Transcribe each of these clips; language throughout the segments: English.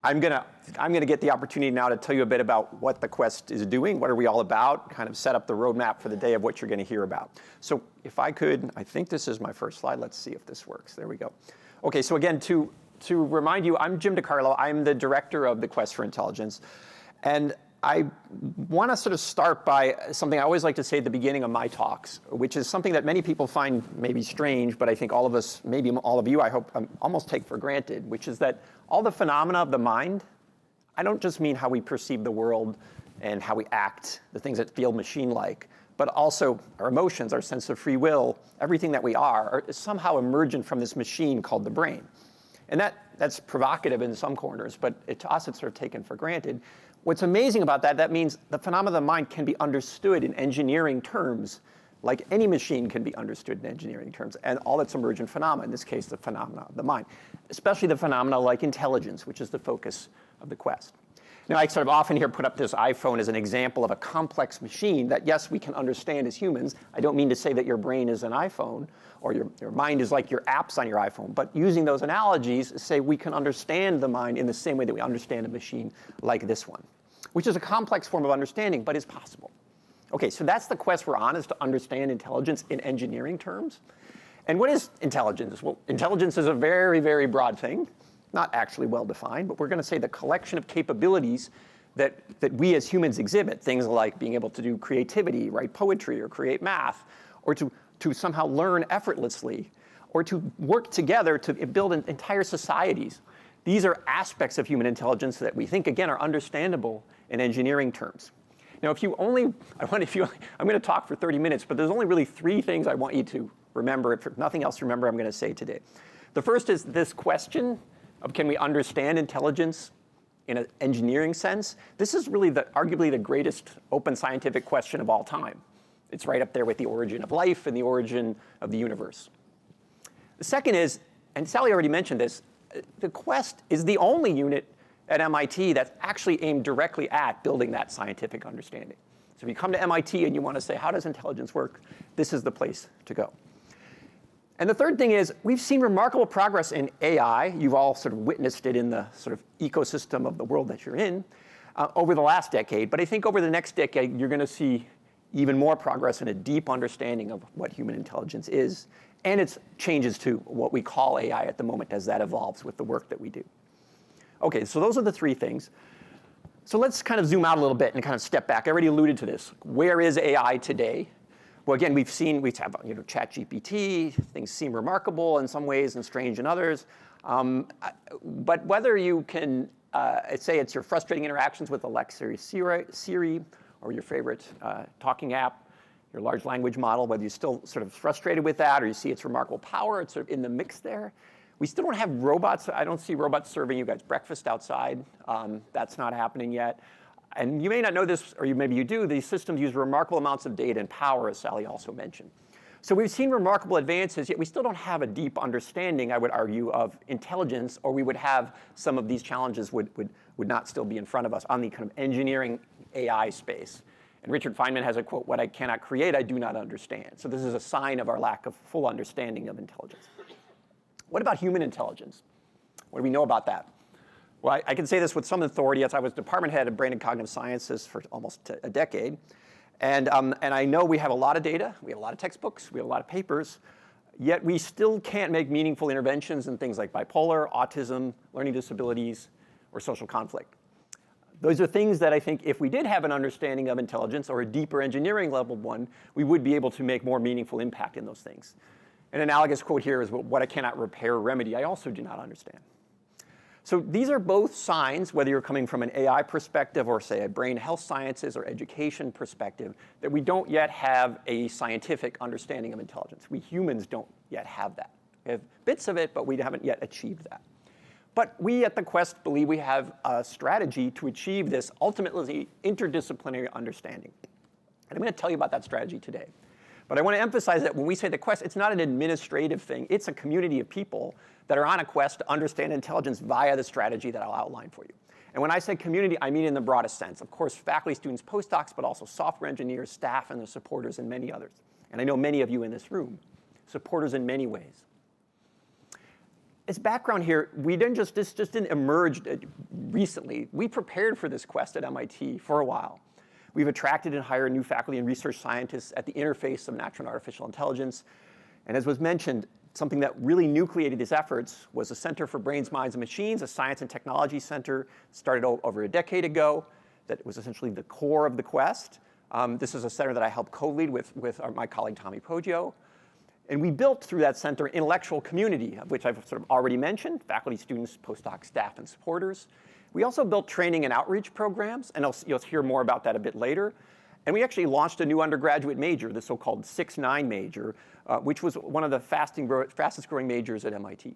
I'm gonna get the opportunity now to tell you a bit about what the Quest is doing, what are we all about, kind of set up the roadmap for the day of what you're gonna hear about. So if I could, I think this is my first slide. Let's see if this works. There we go. Okay, so again, to remind you, I'm Jim DiCarlo. I'm the director of the Quest for Intelligence. And I want to sort of start by something I always like to say at the beginning of my talks, which is something that many people find maybe strange, but I think all of us, maybe all of you, I hope, almost take for granted, which is that all the phenomena of the mind, I don't just mean how we perceive the world and how we act, the things that feel machine-like, but also our emotions, our sense of free will, everything that we are somehow emergent from this machine called the brain. And that's provocative in some corners, but to us it's sort of taken for granted. What's amazing about that means the phenomena of the mind can be understood in engineering terms, like any machine can be understood in engineering terms, and all its emergent phenomena, in this case, the phenomena of the mind, especially the phenomena like intelligence, which is the focus of the Quest. Now, I sort of often here put up this iPhone as an example of a complex machine that, yes, we can understand as humans. I don't mean to say that your brain is an iPhone or your mind is like your apps on your iPhone, but using those analogies, say we can understand the mind in the same way that we understand a machine like this one, which is a complex form of understanding, but is possible. Okay, so that's the quest we're on, is to understand intelligence in engineering terms. And what is intelligence? Well, intelligence is a very, very broad thing, not actually well defined, but we're going to say the collection of capabilities that we as humans exhibit, things like being able to do creativity, write poetry, or create math, or to somehow learn effortlessly, or to work together to build entire societies. These are aspects of human intelligence that we think, again, are understandable in engineering terms. Now, I'm going to talk for 30 minutes, but there's only really 3 things I want you to remember. If nothing else, remember I'm going to say today. The first is this question of can we understand intelligence in an engineering sense? This is really arguably the greatest open scientific question of all time. It's right up there with the origin of life and the origin of the universe. The second is, and Sally already mentioned this, the Quest is the only unit at MIT that's actually aimed directly at building that scientific understanding. So if you come to MIT and you want to say, how does intelligence work, this is the place to go. And the third thing is, we've seen remarkable progress in AI. You've all sort of witnessed it in the sort of ecosystem of the world that you're in over the last decade. But I think over the next decade, you're going to see even more progress in a deep understanding of what human intelligence is, and its changes to what we call AI at the moment as that evolves with the work that we do. Okay, so those are the 3 things. So let's kind of zoom out a little bit and kind of step back. I already alluded to this. Where is AI today? Well, again, we have ChatGPT. Things seem remarkable in some ways and strange in others. But whether you can say it's your frustrating interactions with Alexa or Siri, or your favorite talking app, your large language model, whether you're still sort of frustrated with that or you see its remarkable power, it's sort of in the mix there. We still don't have robots. I don't see robots serving you guys breakfast outside. That's not happening yet. And you may not know this, or maybe you do, these systems use remarkable amounts of data and power, as Sally also mentioned. So we've seen remarkable advances, yet we still don't have a deep understanding, I would argue, of intelligence, or we would have some of these challenges would not still be in front of us on the kind of engineering AI space. And Richard Feynman has a quote, "What I cannot create, I do not understand." So this is a sign of our lack of full understanding of intelligence. What about human intelligence? What do we know about that? Well, I can say this with some authority, as I was department head of brain and cognitive sciences for almost a decade. And I know we have a lot of data, we have a lot of textbooks, we have a lot of papers, yet we still can't make meaningful interventions in things like bipolar, autism, learning disabilities, or social conflict. Those are things that I think if we did have an understanding of intelligence, or a deeper engineering level one, we would be able to make more meaningful impact in those things. An analogous quote here is, "What I cannot repair or remedy, I also do not understand." So these are both signs, whether you're coming from an AI perspective or, say, a brain health sciences or education perspective, that we don't yet have a scientific understanding of intelligence. We humans don't yet have that. We have bits of it, but we haven't yet achieved that. But we at the Quest believe we have a strategy to achieve this ultimately interdisciplinary understanding. And I'm going to tell you about that strategy today. But I want to emphasize that when we say the Quest, it's not an administrative thing. It's a community of people that are on a quest to understand intelligence via the strategy that I'll outline for you. And when I say community, I mean in the broadest sense. Of course, faculty, students, postdocs, but also software engineers, staff, and the supporters, and many others. And I know many of you in this room, supporters in many ways. as background here, this just didn't emerge recently. We prepared for this quest at MIT for a while. We've attracted and hired new faculty and research scientists at the interface of natural and artificial intelligence. And as was mentioned, something that really nucleated these efforts was the Center for Brains, Minds, and Machines, a science and technology center started over a decade ago that was essentially the core of the quest. This is a center that I helped co-lead with my colleague Tommy Poggio. And we built through that center intellectual community, of which I've sort of already mentioned, faculty, students, postdoc, staff, and supporters. We also built training and outreach programs, and you'll hear more about that a bit later. And we actually launched a new undergraduate major, the so-called 6-9 major, which was one of the fastest growing majors at MIT.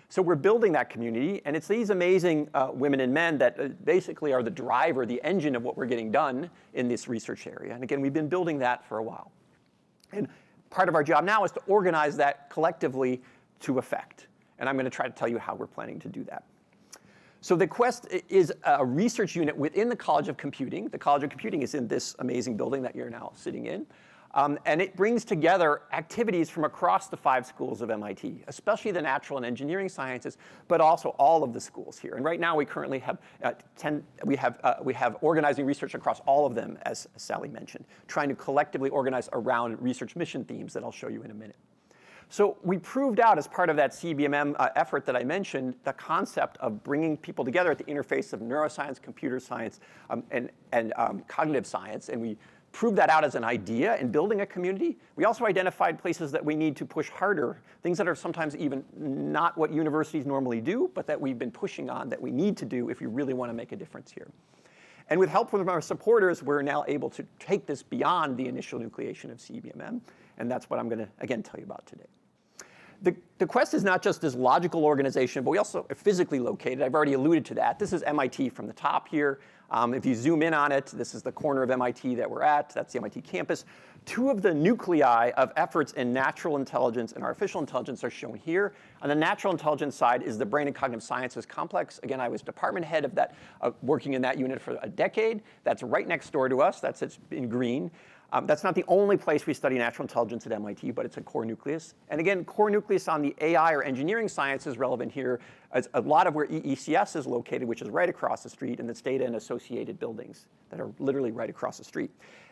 So we're building that community, and it's these amazing women and men that basically are the driver, the engine of what we're getting done in this research area. And again, we've been building that for a while. And part of our job now is to organize that collectively to effect. And I'm going to try to tell you how we're planning to do that. So the Quest is a research unit within the College of Computing. The College of Computing is in this amazing building that you're now sitting in. And it brings together activities from across the 5 schools of MIT, especially the natural and engineering sciences, but also all of the schools here. And right now we currently have we have organizing research across all of them, as Sally mentioned, trying to collectively organize around research mission themes that I'll show you in a minute. So we proved out as part of that CBMM effort that I mentioned the concept of bringing people together at the interface of neuroscience, computer science, and cognitive science. And we proved that out as an idea in building a community. We also identified places that we need to push harder, things that are sometimes even not what universities normally do, but that we've been pushing on that we need to do if we really want to make a difference here. And with help from our supporters, we're now able to take this beyond the initial nucleation of CBMM. And that's what I'm going to, again, tell you about today. The Quest is not just this logical organization, but we also are physically located. I've already alluded to that. This is MIT from the top here. If you zoom in on it, this is the corner of MIT that we're at. That's the MIT campus. 2 of the nuclei of efforts in natural intelligence and artificial intelligence are shown here. On the natural intelligence side is the Brain and Cognitive Sciences Complex. Again, I was department head of that, working in that unit for a decade. That's right next door to us. It's in green. That's not the only place we study natural intelligence at MIT, but it's a core nucleus. And again, core nucleus on the AI or engineering science is relevant here. As a lot of where EECS is located, which is right across the street, and its data and associated buildings that are literally right across the street.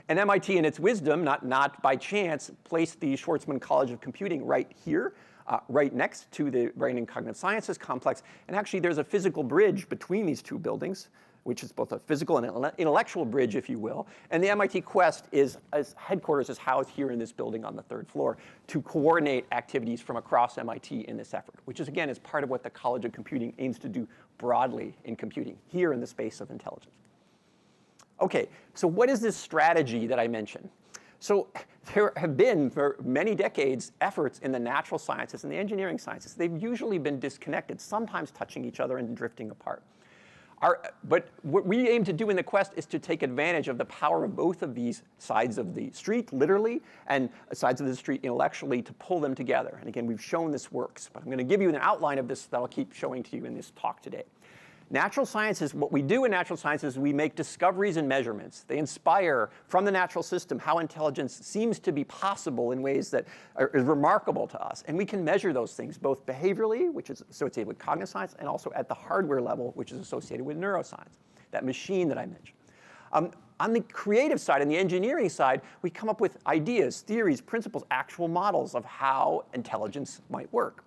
And MIT, in its wisdom, not by chance, placed the Schwarzman College of Computing right here, right next to the Brain and Cognitive Sciences Complex. And actually, there's a physical bridge between these 2 buildings, which is both a physical and an intellectual bridge, if you will. And the MIT Quest headquarters is housed here in this building on the 3rd floor to coordinate activities from across MIT in this effort, which is, again, is part of what the College of Computing aims to do broadly in computing, here in the space of intelligence. OK, so what is this strategy that I mentioned? So there have been, for many decades, efforts in the natural sciences and the engineering sciences. They've usually been disconnected, sometimes touching each other and drifting apart. But what we aim to do in the Quest is to take advantage of the power of both of these sides of the street, literally, and sides of the street intellectually to pull them together. And again, we've shown this works. But I'm going to give you an outline of this that I'll keep showing to you in this talk today. Natural sciences, what we do in natural sciences is we make discoveries and measurements. They inspire from the natural system how intelligence seems to be possible in ways that are remarkable to us. And we can measure those things both behaviorally, which is associated with cognitive science, and also at the hardware level, which is associated with neuroscience, that machine that I mentioned. On the creative side and the engineering side, we come up with ideas, theories, principles, actual models of how intelligence might work.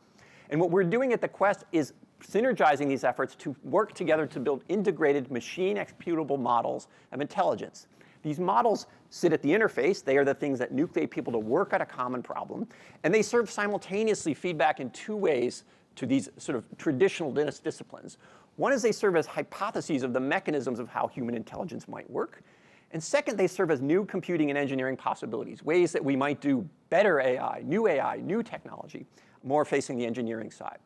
And what we're doing at the Quest is synergizing these efforts to work together to build integrated machine executable models of intelligence. These models sit at the interface. They are the things that nucleate people to work at a common problem. And they serve simultaneously feedback in 2 ways to these sort of traditional disciplines. One is they serve as hypotheses of the mechanisms of how human intelligence might work. And second, they serve as new computing and engineering possibilities, ways that we might do better AI, new technology, more facing the engineering side.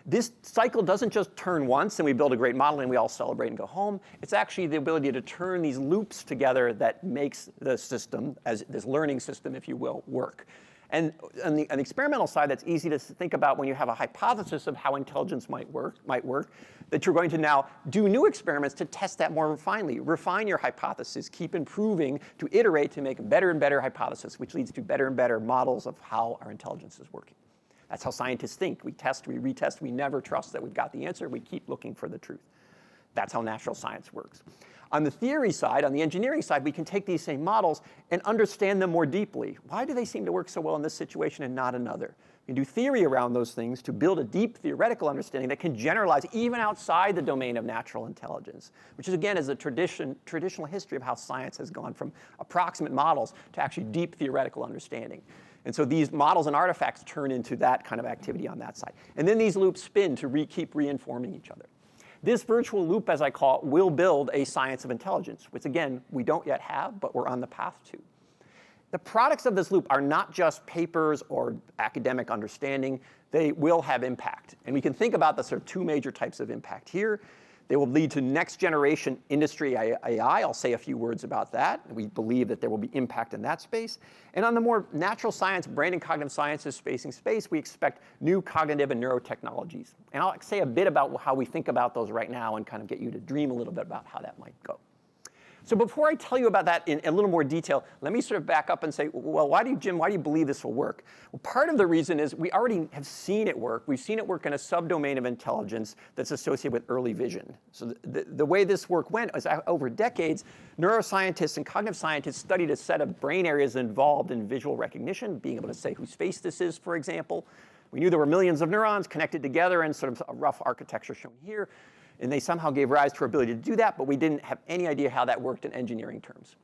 This cycle doesn't just turn once and we build a great model and we all celebrate and go home. It's actually the ability to turn these loops together that makes the system, as this learning system, if you will, work. And on the experimental side, that's easy to think about when you have a hypothesis of how intelligence might work, that you're going to now do new experiments to test that more finely, refine your hypothesis, keep improving, to iterate to make better and better hypothesis, which leads to better and better models of how our intelligence is working. That's how scientists think. We test, we retest, we never trust that we've got the answer. We keep looking for the truth. That's how natural science works. On the theory side, on the engineering side, we can take these same models and understand them more deeply. Why do they seem to work so well in this situation and not another? We can do theory around those things to build a deep theoretical understanding that can generalize even outside the domain of natural intelligence, which is, again, is a traditional history of how science has gone from approximate models to actually deep theoretical understanding. And so these models and artifacts turn into that kind of activity on that side. And then these loops spin to keep reinforming each other. This virtual loop, as I call it, will build a science of intelligence, which, again, we don't yet have, but we're on the path to. The products of this loop are not just papers or academic understanding. They will have impact. And we can think about the sort of two major types of impact here. They will lead to next generation industry AI. I'll say a few words about that. We believe that there will be impact in that space. And on the more natural science, brain and cognitive sciences facing space, we expect new cognitive and neurotechnologies. And I'll say a bit about how we think about those right now and kind of get you to dream a little bit about how that might go. So before I tell you about that in a little more detail, let me sort of back up and say, well, Jim, why do you believe this will work? Well, part of the reason is we already have seen it work. We've seen it work in a subdomain of intelligence that's associated with early vision. So the way this work went was over decades, neuroscientists and cognitive scientists studied a set of brain areas involved in visual recognition, being able to say whose face this is, for example. We knew there were millions of neurons connected together in sort of a rough architecture shown here. And they somehow gave rise to our ability to do that, but we didn't have any idea how that worked in engineering terms.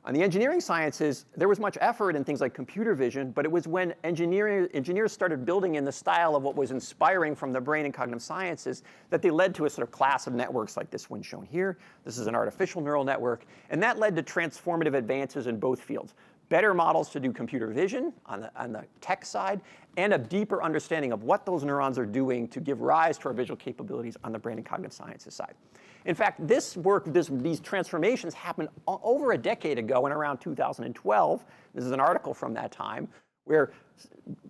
On the engineering sciences, there was much effort in things like computer vision, but it was when engineers started building in the style of what was inspiring from the brain and cognitive sciences that they led to a sort of class of networks like this one shown here. This is an artificial neural network, and that led to transformative advances in both fields. Better models to do computer vision on the tech side, and a deeper understanding of what those neurons are doing to give rise to our visual capabilities on the brain and cognitive sciences side. In fact, this work, these transformations happened over a decade ago in around 2012. This is an article from that time where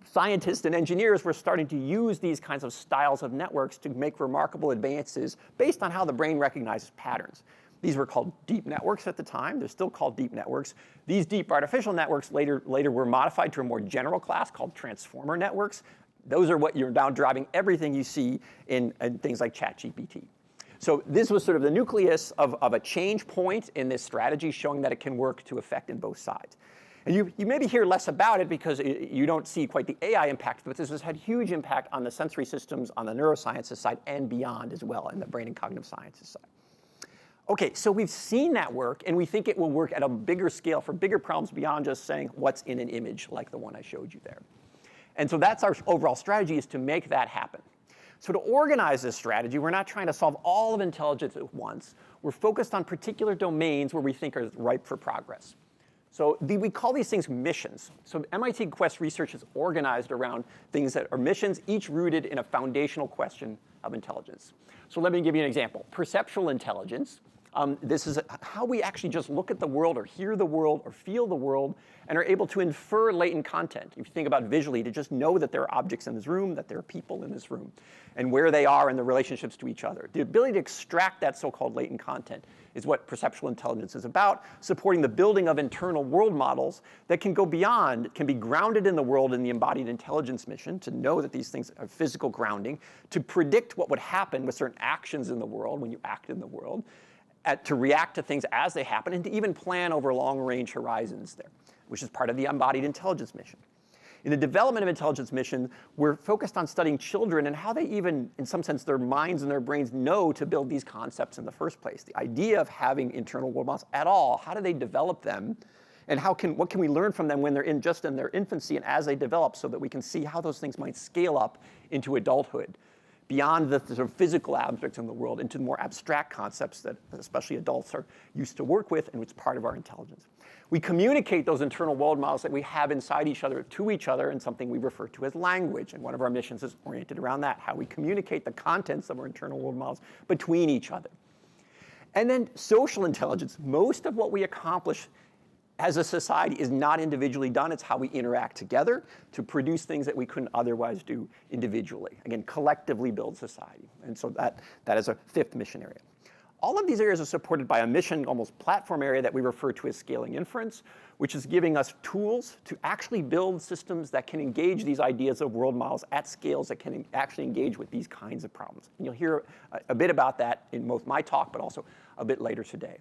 scientists and engineers were starting to use these kinds of styles of networks to make remarkable advances based on how the brain recognizes patterns. These were called deep networks at the time. They're still called deep networks. These deep artificial networks later were modified to a more general class called transformer networks. Those are what you're now driving everything you see in things like ChatGPT. So this was sort of the nucleus of a change point in this strategy, showing that it can work to effect in both sides. And you maybe hear less about it because you don't see quite the AI impact, but this has had huge impact on the sensory systems on the neurosciences side and beyond as well in the brain and cognitive sciences side. Okay, so we've seen that work, and we think it will work at a bigger scale for bigger problems beyond just saying what's in an image like the one I showed you there. And so that's our overall strategy, is to make that happen. So to organize this strategy, we're not trying to solve all of intelligence at once. We're focused on particular domains where we think are ripe for progress. So we call these things missions. So MIT Quest research is organized around things that are missions, each rooted in a foundational question of intelligence. So let me give you an example. Perceptual intelligence. This is how we actually just look at the world or hear the world or feel the world and are able to infer latent content. If you think about visually, to just know that there are objects in this room, that there are people in this room, and where they are in the relationships to each other. The ability to extract that so-called latent content is what perceptual intelligence is about, supporting the building of internal world models that can go beyond, can be grounded in the world in the embodied intelligence mission, to know that these things are physical grounding, to predict what would happen with certain actions in the world when you act in the world, to react to things as they happen, and to even plan over long-range horizons there, which is part of the embodied intelligence mission. In the development of intelligence mission, we're focused on studying children and how they even, in some sense, their minds and their brains know to build these concepts in the first place. The idea of having internal world models at all, how do they develop them? And what can we learn from them when they're just in their infancy and as they develop, so that we can see how those things might scale up into adulthood, beyond the sort of physical objects in the world, into more abstract concepts that especially adults are used to work with, and it's part of our intelligence. We communicate those internal world models that we have inside each other to each other in something we refer to as language, and one of our missions is oriented around that, how we communicate the contents of our internal world models between each other. And then social intelligence. Most of what we accomplish as a society is not individually done. It's how we interact together to produce things that we couldn't otherwise do individually. Again, collectively build society. And so that is a fifth mission area. all of these areas are supported by a mission, almost platform area that we refer to as scaling inference, which is giving us tools to actually build systems that can engage these ideas of world models at scales that can actually engage with these kinds of problems. And you'll hear a bit about that in both my talk, but also a bit later today.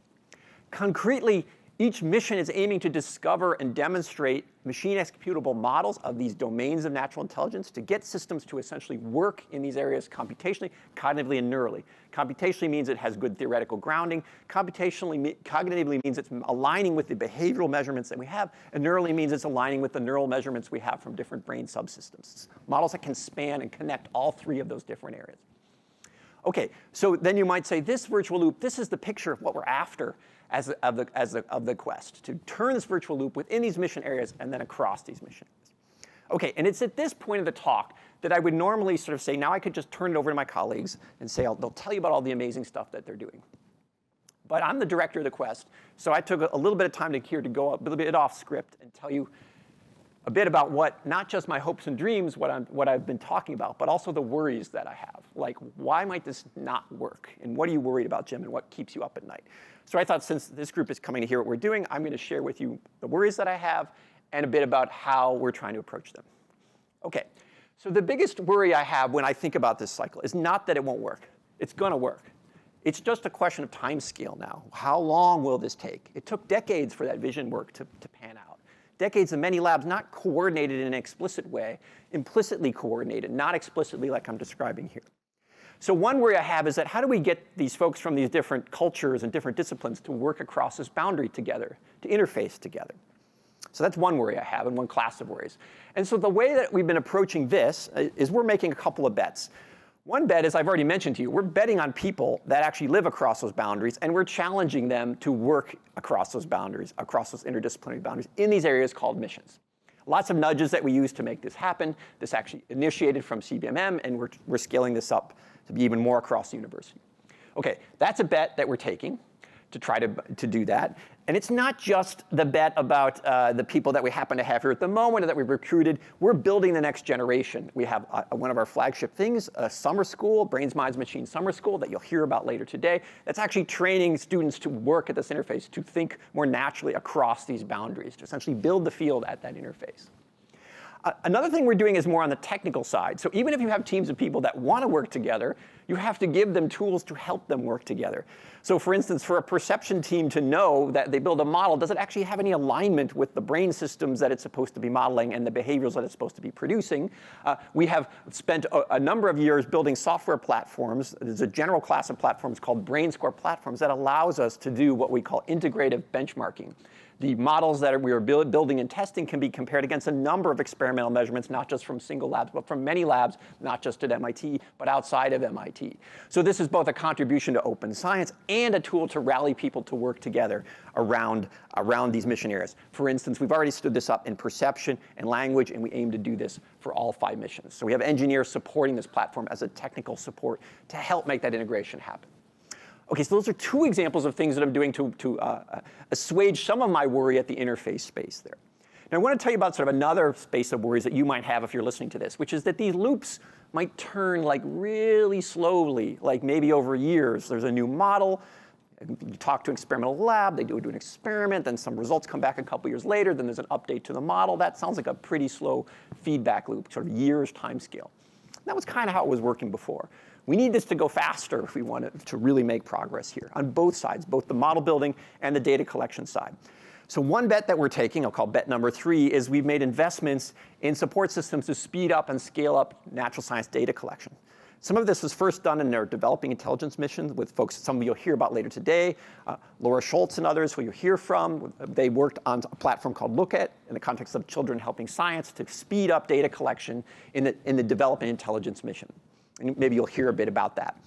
Concretely, each mission is aiming to discover and demonstrate machine executable models of these domains of natural intelligence to get systems to essentially work in these areas computationally, cognitively, and neurally. Computationally means it has good theoretical grounding. Cognitively means it's aligning with the behavioral measurements that we have. And neurally means it's aligning with the neural measurements we have from different brain subsystems. Models that can span and connect all three of those different areas. Okay, so then you might say this virtual loop, this is the picture of what we're after of the quest, to turn this virtual loop within these mission areas and then across these mission areas. Okay, and it's at this point of the talk that I would normally sort of say, now I could just turn it over to my colleagues and say, they'll tell you about all the amazing stuff that they're doing. But I'm the director of the quest, so I took a little bit of time to go a little bit off script and tell you a bit about what, not just my hopes and dreams, what I've been talking about, but also the worries that I have. Like, why might this not work? And what are you worried about, Jim, and what keeps you up at night? So I thought, since this group is coming to hear what we're doing, I'm going to share with you the worries that I have and a bit about how we're trying to approach them. Okay, so the biggest worry I have when I think about this cycle is not that it won't work. It's going to work. It's just a question of time scale now. How long will this take? It took decades for that vision work to pan out. Decades of many labs not coordinated in an explicit way, implicitly coordinated, not explicitly like I'm describing here. So one worry I have is that how do we get these folks from these different cultures and different disciplines to work across this boundary together, to interface together? So that's one worry I have and one class of worries. And so the way that we've been approaching this is we're making a couple of bets. One bet is, I've already mentioned to you, we're betting on people that actually live across those boundaries, and we're challenging them to work across those boundaries, across those interdisciplinary boundaries in these areas called missions. Lots of nudges that we use to make this happen. This actually initiated from CBMM, and we're scaling this up to be even more across the university. Okay, that's a bet that we're taking to try to do that. And it's not just the bet about the people that we happen to have here at the moment or that we've recruited. We're building the next generation. We have one of our flagship things, a summer school, Brains, Minds, Machines Summer School, that you'll hear about later today. That's actually training students to work at this interface, to think more naturally across these boundaries, to essentially build the field at that interface. Another thing we're doing is more on the technical side. So even if you have teams of people that want to work together, you have to give them tools to help them work together. So for instance, for a perception team to know that they build a model, does it actually have any alignment with the brain systems that it's supposed to be modeling and the behaviors that it's supposed to be producing? We have spent a number of years building software platforms. There's a general class of platforms called brain score platforms that allows us to do what we call integrative benchmarking. The models that we are building and testing can be compared against a number of experimental measurements, not just from single labs, but from many labs, not just at MIT, but outside of MIT. So this is both a contribution to open science and a tool to rally people to work together around these mission areas. For instance, we've already stood this up in perception and language, and we aim to do this for all 5 missions. So we have engineers supporting this platform as a technical support to help make that integration happen. Okay, so those are 2 examples of things that I'm doing to assuage some of my worry at the interface space there. Now I want to tell you about sort of another space of worries that you might have if you're listening to this, which is that these loops might turn like really slowly, like maybe over years. There's a new model, you talk to an experimental lab, they do an experiment, then some results come back a couple years later, then there's an update to the model. That sounds like a pretty slow feedback loop, sort of years time scale. That was kind of how it was working before. We need this to go faster if we want to really make progress here on both sides, both the model building and the data collection side. So one bet that we're taking, I'll call bet number 3, is we've made investments in support systems to speed up and scale up natural science data collection. Some of this was first done in their developing intelligence missions with folks, some of you'll hear about later today, Laura Schultz and others who you'll hear from. They worked on a platform called Look At in the context of Children Helping Science to speed up data collection in the developing intelligence mission. And maybe you'll hear a bit about that.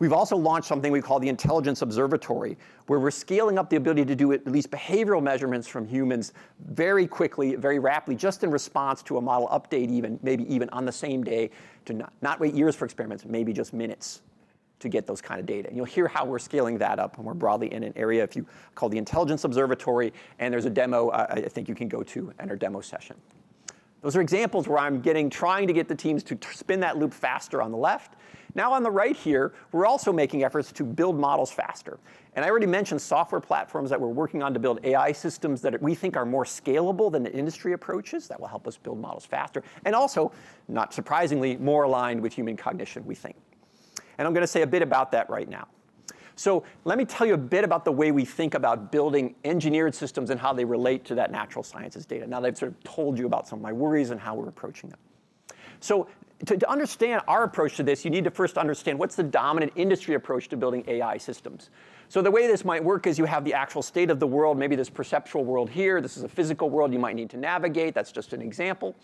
We've also launched something we call the Intelligence Observatory, where we're scaling up the ability to do at least behavioral measurements from humans very quickly, very rapidly, just in response to a model update, maybe even on the same day, to not wait years for experiments, maybe just minutes to get those kind of data. And you'll hear how we're scaling that up more broadly in an area called the Intelligence Observatory, and there's a demo I think you can go to in our demo session. Those are examples where I'm trying to get the teams to spin that loop faster on the left. Now on the right here, we're also making efforts to build models faster. And I already mentioned software platforms that we're working on to build AI systems that we think are more scalable than the industry approaches that will help us build models faster. And also, not surprisingly, more aligned with human cognition, we think. And I'm going to say a bit about that right now. So let me tell you a bit about the way we think about building engineered systems and how they relate to that natural sciences data. Now that I've sort of told you about some of my worries and how we're approaching them. So to understand our approach to this, you need to first understand what's the dominant industry approach to building AI systems. So the way this might work is you have the actual state of the world, maybe this perceptual world here. This is a physical world you might need to navigate. That's just an example.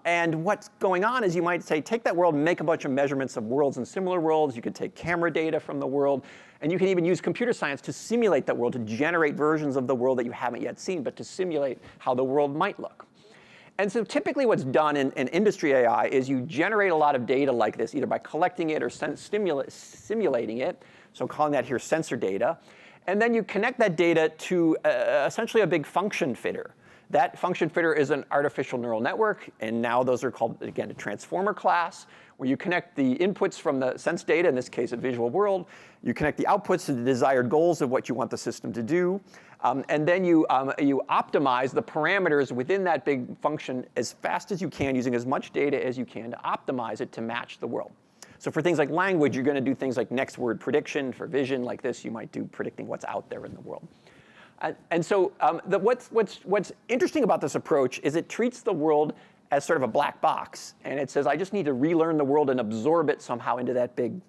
And what's going on is you might say, take that world and make a bunch of measurements of worlds and similar worlds. You could take camera data from the world. And you can even use computer science to simulate that world, to generate versions of the world that you haven't yet seen, but to simulate how the world might look. And so typically what's done in industry AI is you generate a lot of data like this, either by collecting it or simulating it, so calling that here sensor data. And then you connect that data to essentially a big function fitter. That function fitter is an artificial neural network, and now those are called, again, a transformer class, where you connect the inputs from the sense data, in this case a visual world, you connect the outputs to the desired goals of what you want the system to do, and then you optimize the parameters within that big function as fast as you can, using as much data as you can to optimize it to match the world. So for things like language, you're going to do things like next word prediction. For vision like this, you might do predicting what's out there in the world. And so what's interesting about this approach is it treats the world as sort of a black box. And it says, I just need to relearn the world and absorb it somehow into that big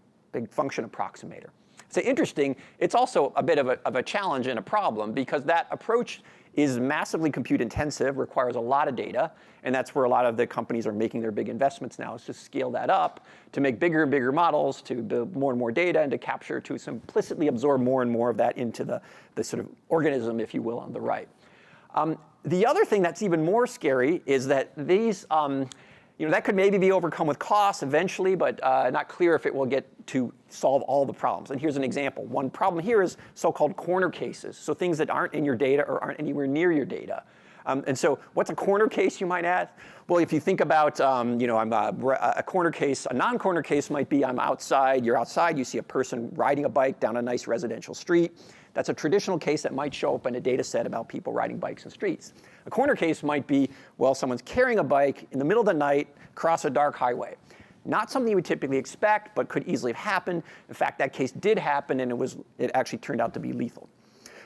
function approximator. So interesting, it's also a bit of a challenge and a problem, because that approach is massively compute intensive, requires a lot of data, and that's where a lot of the companies are making their big investments now, is to scale that up, to make bigger and bigger models, to build more and more data, and to capture, to implicitly absorb more and more of that into the sort of organism, if you will, on the right. The other thing that's even more scary is that these, that could maybe be overcome with costs eventually, but not clear if it will get to solve all the problems. And here's an example. One problem here is so-called corner cases, so things that aren't in your data or aren't anywhere near your data. And so what's a corner case, you might ask? Well, if you think about, I'm a corner case, a non-corner case might be I'm outside, you're outside, you see a person riding a bike down a nice residential street. That's a traditional case that might show up in a data set about people riding bikes in streets. A corner case might be, well, someone's carrying a bike in the middle of the night across a dark highway. Not something you would typically expect, but could easily have happened. In fact, that case did happen, and it actually turned out to be lethal.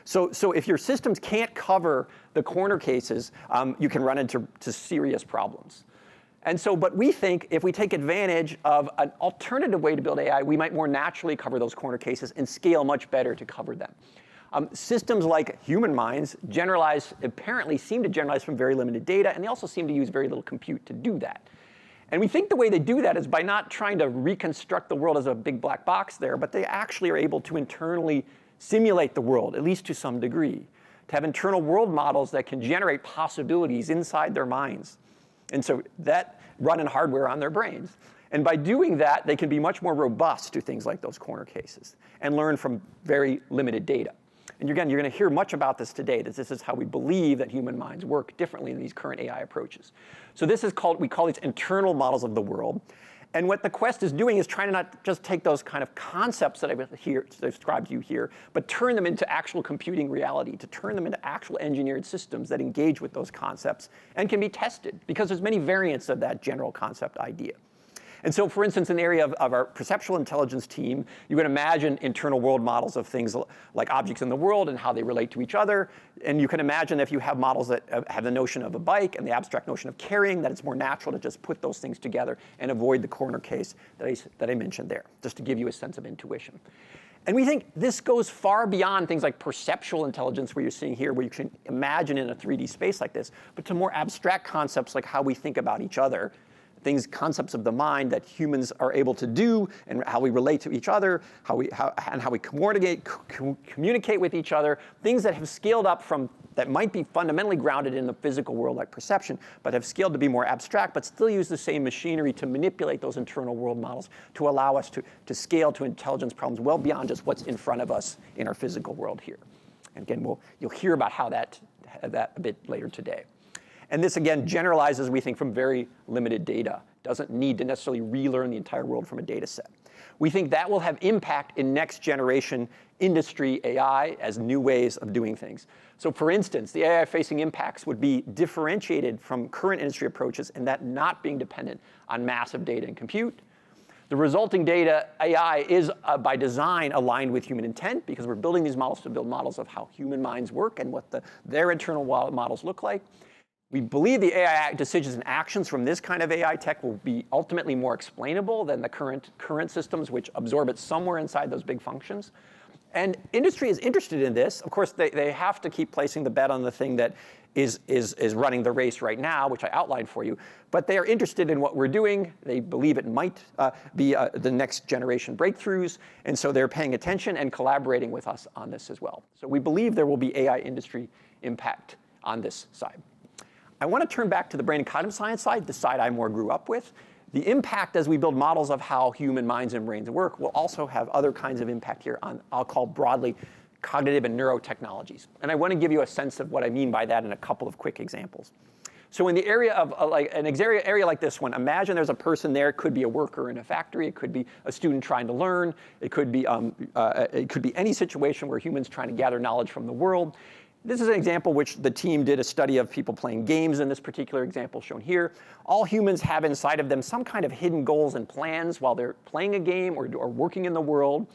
So if your systems can't cover the corner cases, you can run into serious problems. And so, but we think if we take advantage of an alternative way to build AI, we might more naturally cover those corner cases and scale much better to cover them. Systems like human minds apparently seem to generalize from very limited data, and they also seem to use very little compute to do that. And we think the way they do that is by not trying to reconstruct the world as a big black box there, but they actually are able to internally simulate the world, at least to some degree, to have internal world models that can generate possibilities inside their minds. And so that run in hardware on their brains. And by doing that, they can be much more robust to things like those corner cases and learn from very limited data. And again, you're going to hear much about this today, that this is how we believe that human minds work differently in these current AI approaches. So this is we call these internal models of the world. And what the Quest is doing is trying to not just take those kind of concepts that I've described to you here, but turn them into actual computing reality, to turn them into actual engineered systems that engage with those concepts and can be tested, because there's many variants of that general concept idea. And so, for instance, in the area of our perceptual intelligence team, you can imagine internal world models of things like objects in the world and how they relate to each other. And you can imagine if you have models that have the notion of a bike and the abstract notion of carrying, that it's more natural to just put those things together and avoid the corner case that I mentioned there, just to give you a sense of intuition. And we think this goes far beyond things like perceptual intelligence, where you're seeing here, where you can imagine in a 3D space like this, but to more abstract concepts like how we think about each other, concepts of the mind that humans are able to do, and how we relate to each other, how we communicate with each other, things that have scaled up from that might be fundamentally grounded in the physical world like perception, but have scaled to be more abstract, but still use the same machinery to manipulate those internal world models to allow us to scale to intelligence problems well beyond just what's in front of us in our physical world here. And again, you'll hear about how that a bit later today. And this, again, generalizes, we think, from very limited data. Doesn't need to necessarily relearn the entire world from a data set. We think that will have impact in next generation industry AI as new ways of doing things. So for instance, the AI-facing impacts would be differentiated from current industry approaches in that not being dependent on massive data and compute. The resulting data AI is, by design, aligned with human intent because we're building these models to build models of how human minds work and what their internal models look like. We believe the AI decisions and actions from this kind of AI tech will be ultimately more explainable than the current systems, which absorb it somewhere inside those big functions. And industry is interested in this. Of course, they have to keep placing the bet on the thing that is running the race right now, which I outlined for you. But they are interested in what we're doing. They believe it might be the next generation breakthroughs. And so they're paying attention and collaborating with us on this as well. So we believe there will be AI industry impact on this side. I want to turn back to the brain and cognitive science side, the side I more grew up with. The impact as we build models of how human minds and brains work will also have other kinds of impact here on, I'll call broadly, cognitive and neurotechnologies. And I want to give you a sense of what I mean by that in a couple of quick examples. So in the area of area like this one, imagine there's a person there. It could be a worker in a factory. It could be a student trying to learn. It could be any situation where humans trying to gather knowledge from the world. This is an example which the team did a study of people playing games in this particular example shown here. All humans have inside of them some kind of hidden goals and plans while they're playing a game or working in the world.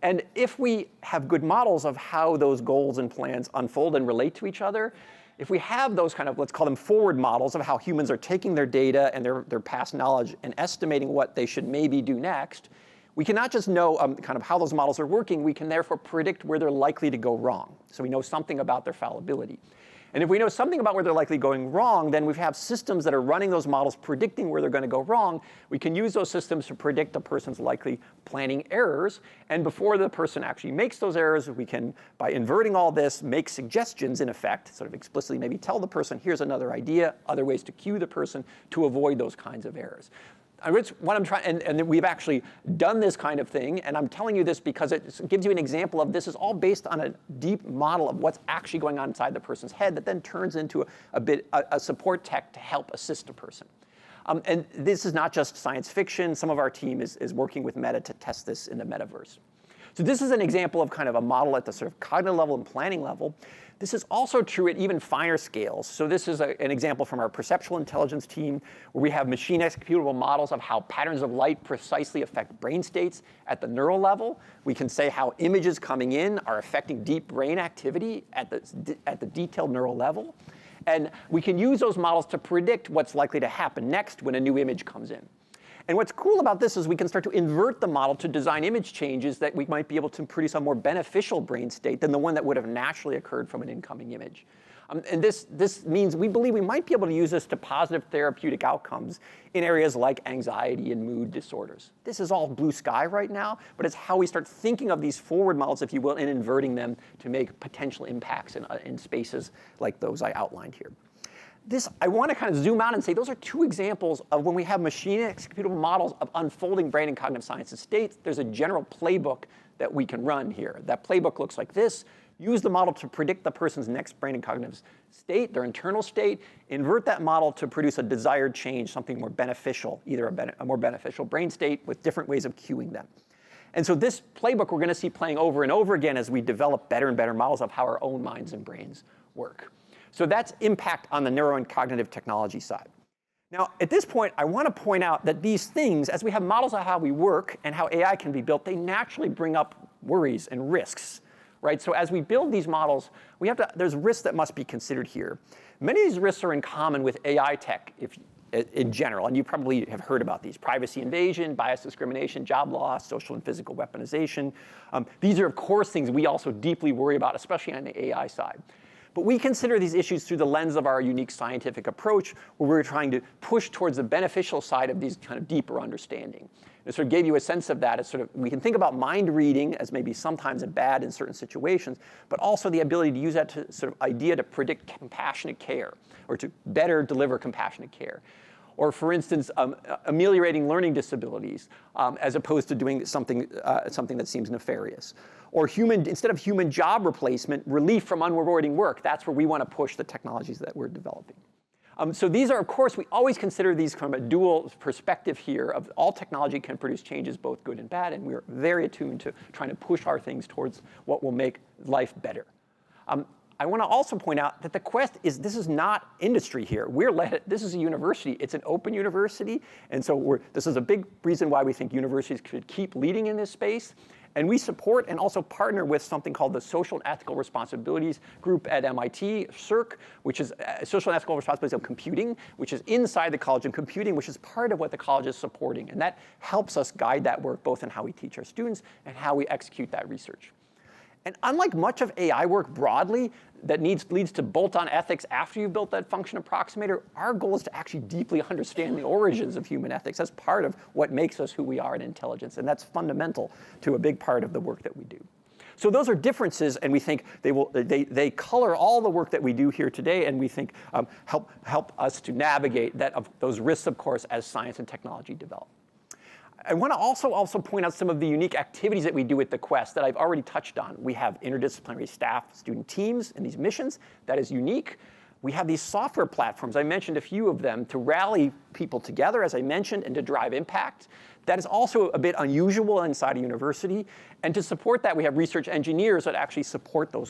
And if we have good models of how those goals and plans unfold and relate to each other, if we have those kind of, let's call them forward models of how humans are taking their data and their past knowledge and estimating what they should maybe do next, we can not just know kind of how those models are working, we can therefore predict where they're likely to go wrong. So we know something about their fallibility. And if we know something about where they're likely going wrong, then we have systems that are running those models predicting where they're going to go wrong. We can use those systems to predict a person's likely planning errors. And before the person actually makes those errors, we can, by inverting all this, make suggestions in effect, sort of explicitly maybe tell the person, here's another idea, other ways to cue the person to avoid those kinds of errors. What I'm trying, and we've actually done this kind of thing, and I'm telling you this because it gives you an example of this is all based on a deep model of what's actually going on inside the person's head that then turns into a support tech to help assist a person. And this is not just science fiction. Some of our team is working with Meta to test this in the metaverse. So this is an example of kind of a model at the sort of cognitive level and planning level. This is also true at even finer scales. So this is an example from our perceptual intelligence team where we have machine executable models of how patterns of light precisely affect brain states at the neural level. We can say how images coming in are affecting deep brain activity at the detailed neural level. And we can use those models to predict what's likely to happen next when a new image comes in. And what's cool about this is we can start to invert the model to design image changes that we might be able to produce a more beneficial brain state than the one that would have naturally occurred from an incoming image. And this means we believe we might be able to use this to positive therapeutic outcomes in areas like anxiety and mood disorders. This is all blue sky right now, but it's how we start thinking of these forward models, if you will, and inverting them to make potential impacts in spaces like those I outlined here. I want to kind of zoom out and say those are two examples of when we have machine executable models of unfolding brain and cognitive sciences states. There's a general playbook that we can run here. That playbook looks like this. Use the model to predict the person's next brain and cognitive state, their internal state. Invert that model to produce a desired change, something more beneficial, either a more beneficial brain state with different ways of cueing them. And so this playbook we're going to see playing over and over again as we develop better and better models of how our own minds and brains work. So that's impact on the neuro and cognitive technology side. Now, at this point, I want to point out that these things, as we have models of how we work and how AI can be built, they naturally bring up worries and risks, right? So as we build these models, there's risks that must be considered here. Many of these risks are in common with AI tech in general, and you probably have heard about these: privacy invasion, bias discrimination, job loss, social and physical weaponization. These are, of course, things we also deeply worry about, especially on the AI side. But we consider these issues through the lens of our unique scientific approach, where we're trying to push towards the beneficial side of these kind of deeper understanding. It sort of gave you a sense of that. It's sort of, we can think about mind reading as maybe sometimes bad in certain situations, but also the ability to use that to sort of idea to predict compassionate care or to better deliver compassionate care. Or for instance, ameliorating learning disabilities as opposed to doing something that seems nefarious. Or instead of human job replacement, relief from unrewarding work. That's where we want to push the technologies that we're developing. So these are, of course, we always consider these from a dual perspective here of all technology can produce changes, both good and bad, and we're very attuned to trying to push our things towards what will make life better. I want to also point out that the Quest this is not industry here. This is a university. It's an open university. And so this is a big reason why we think universities should keep leading in this space. And we support and also partner with something called the Social and Ethical Responsibilities Group at MIT, CERC, which is Social and Ethical Responsibilities of Computing, which is inside the College of Computing, which is part of what the college is supporting. And that helps us guide that work both in how we teach our students and how we execute that research. And unlike much of AI work broadly that leads to bolt-on ethics after you've built that function approximator, our goal is to actually deeply understand the origins of human ethics as part of what makes us who we are in intelligence. And that's fundamental to a big part of the work that we do. So those are differences, and we think they color all the work that we do here today, and we think help us to navigate those risks, of course, as science and technology develop. I want to also point out some of the unique activities that we do at the Quest that I've already touched on. We have interdisciplinary staff, student teams in these missions. That is unique. We have these software platforms. I mentioned a few of them to rally people together, as I mentioned, and to drive impact. That is also a bit unusual inside a university. And to support that, we have research engineers that actually support those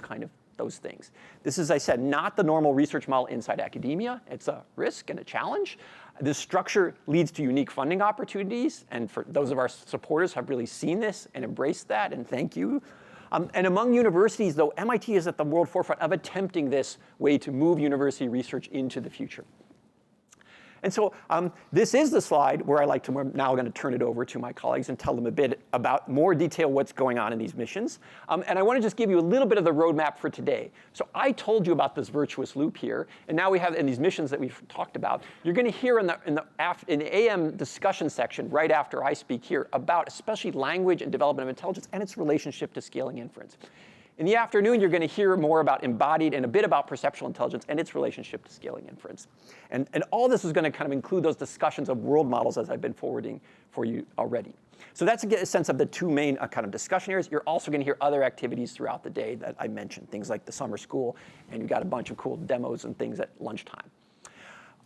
things. This is, as I said, not the normal research model inside academia. It's a risk and a challenge. This structure leads to unique funding opportunities, and for those of our supporters have really seen this and embraced that, and thank you. And among universities, though, MIT is at the world forefront of attempting this way to move university research into the future. And so this is the slide where we're now going to turn it over to my colleagues and tell them a bit about more detail what's going on in these missions. And I want to just give you a little bit of the roadmap for today. So I told you about this virtuous loop here, and now we have in these missions that we've talked about. You're going to hear in the AM discussion section right after I speak here about especially language and development of intelligence and its relationship to scaling inference. In the afternoon, you're going to hear more about embodied and a bit about perceptual intelligence and its relationship to scaling inference. And all this is going to kind of include those discussions of world models as I've been forwarding for you already. So that's to get a sense of the two main kind of discussion areas. You're also going to hear other activities throughout the day that I mentioned, things like the summer school, and you've got a bunch of cool demos and things at lunchtime.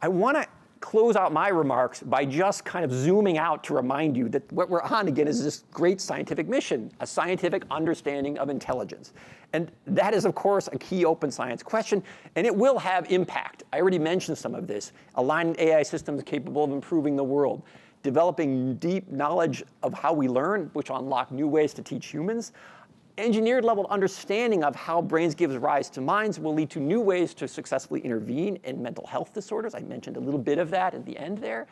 I want to close out my remarks by just kind of zooming out to remind you that what we're on again is this great scientific mission, a scientific understanding of intelligence. And that is, of course, a key open science question, and it will have impact. I already mentioned some of this. Aligning AI systems capable of improving the world, developing deep knowledge of how we learn, which unlock new ways to teach humans. Engineered level understanding of how brains gives rise to minds will lead to new ways to successfully intervene in mental health disorders. I mentioned a little bit of that at the end there.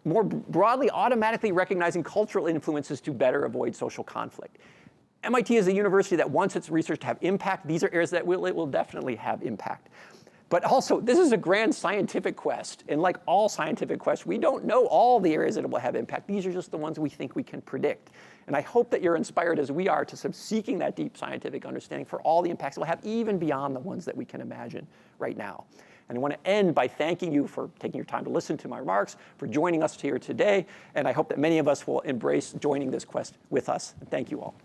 More broadly, automatically recognizing cultural influences to better avoid social conflict. MIT is a university that wants its research to have impact. These are areas that it will definitely have impact. But also, this is a grand scientific quest. And like all scientific quests, we don't know all the areas that it will have impact. These are just the ones we think we can predict. And I hope that you're inspired as we are to sort of seeking that deep scientific understanding for all the impacts it will have, even beyond the ones that we can imagine right now. And I want to end by thanking you for taking your time to listen to my remarks, for joining us here today. And I hope that many of us will embrace joining this quest with us. And thank you all.